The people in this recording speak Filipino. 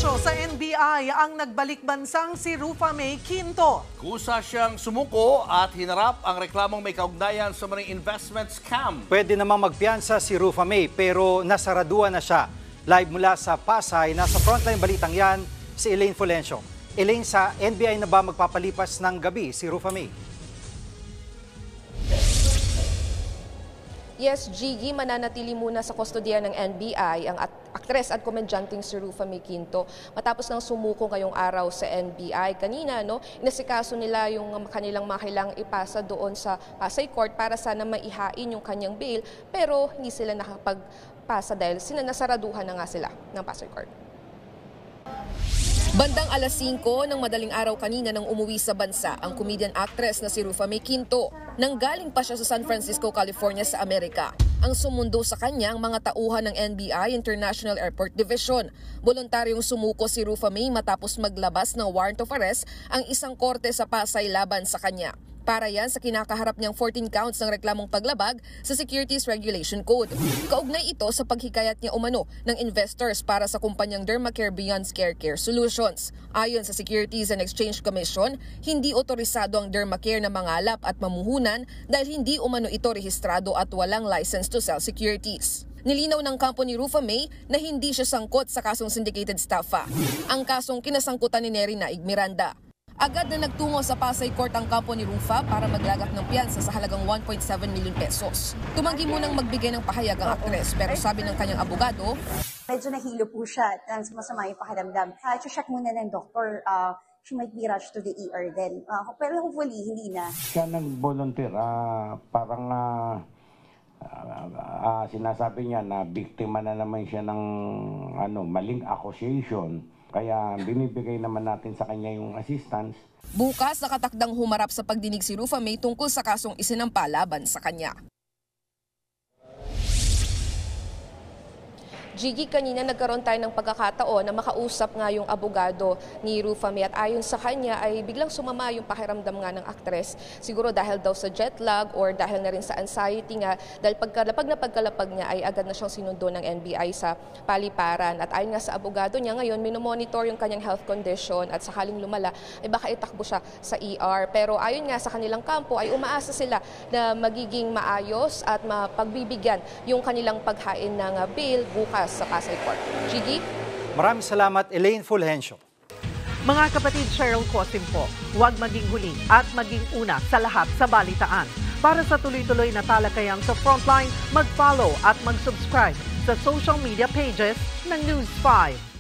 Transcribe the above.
negosyo sa NBI ang nagbalik bansang si Rufa May Quinto. Kusa siyang sumuko at hinarap ang reklamong may kaugnayan sa mga investment scam. Pwede namang magpiyansa si Rufa May pero nasaraduan na siya. Live mula sa Pasay, nasa frontline balitang yan si Elaine Fulencio. Elaine, sa NBI na ba magpapalipas ng gabi si Rufa May? Yes, Gigi, mananatili muna sa kustodiya ng NBI ang aktres at komedyanteng si Rufa May Quinto matapos nang sumuko ngayong araw sa NBI. Kanina, inasikaso nila yung kanilang mga kailangang ipasa doon sa Pasay Court para sana maihain yung kanyang bail, pero hindi sila nakapagpasa dahil sinasaraduhan na nga sila ng Pasay Court. Bandang alas 5 ng madaling araw kanina nang umuwi sa bansa ang comedian actress na si Rufa May Quinto. Nanggaling pa siya sa San Francisco, California sa Amerika. Ang sumundo sa kanya ang mga tauhan ng NBI International Airport Division. Voluntaryong sumuko si Rufa May matapos maglabas ng warrant of arrest ang isang korte sa Pasay laban sa kanya. Para yan sa kinakaharap niyang 14 counts ng reklamong paglabag sa Securities Regulation Code. Kaugnay ito sa paghikayat niya umano ng investors para sa kumpanyang Dermacare Beyond Scare Care Solutions. Ayon sa Securities and Exchange Commission, hindi otorisado ang Dermacare na mangalap at mamuhunan dahil hindi umano ito rehistrado at walang license to sell securities. Nilinaw ng kampo ni Rufa May na hindi siya sangkot sa kasong syndicated staffa. Ang kasong kinasangkutan ni Nery Naig Miranda. Agad na nagtungo sa Pasay Court ang kampo ni Rufa para maglagak ng piyansa sa halagang 1.7 million pesos. Tumanggi munang magbigay ng pahayag ang aktres pero sabi ng kanyang abogado, medyo nahilo po siya at masama yung pakiramdam. Check muna ng doktor, she might be rushed to the ER then. Pero hopefully, hindi na. Siya nag-volunteer, parang sinasabi niya na biktima na naman siya ng maling accusation. Kaya binibigay naman natin sa kanya yung assistance. Bukas nakatakdang humarap sa pagdinig si Rufa May tungkol sa kasong isinampa laban sa kanya. Gigi, kanina nagkaroon tayo ng pagkakataon na makausap nga yung abogado ni Rufa May at ayon sa kanya ay biglang sumama yung pakiramdam nga ng aktres. Siguro dahil daw sa jet lag or dahil na rin sa anxiety nga dahil pagkalapag na pagkalapag niya ay agad na siyang sinundo ng NBI sa paliparan. At ayon nga sa abogado niya ngayon, minomonitor yung kanyang health condition at sakaling lumala ay baka itakbo siya sa ER. Pero ayon nga sa kanilang kampo ay umaasa sila na magiging maayos at mapagbibigyan yung kanilang paghain ng bail bukas sa Pasay Court. Gigi? Maraming salamat, Elaine Fulencio. Mga kapatid, Cheryl Cosim po, huwag maging huli at maging una sa lahat sa balitaan. Para sa tuloy-tuloy na talakayan sa Frontline, mag-follow at mag-subscribe sa social media pages ng News 5.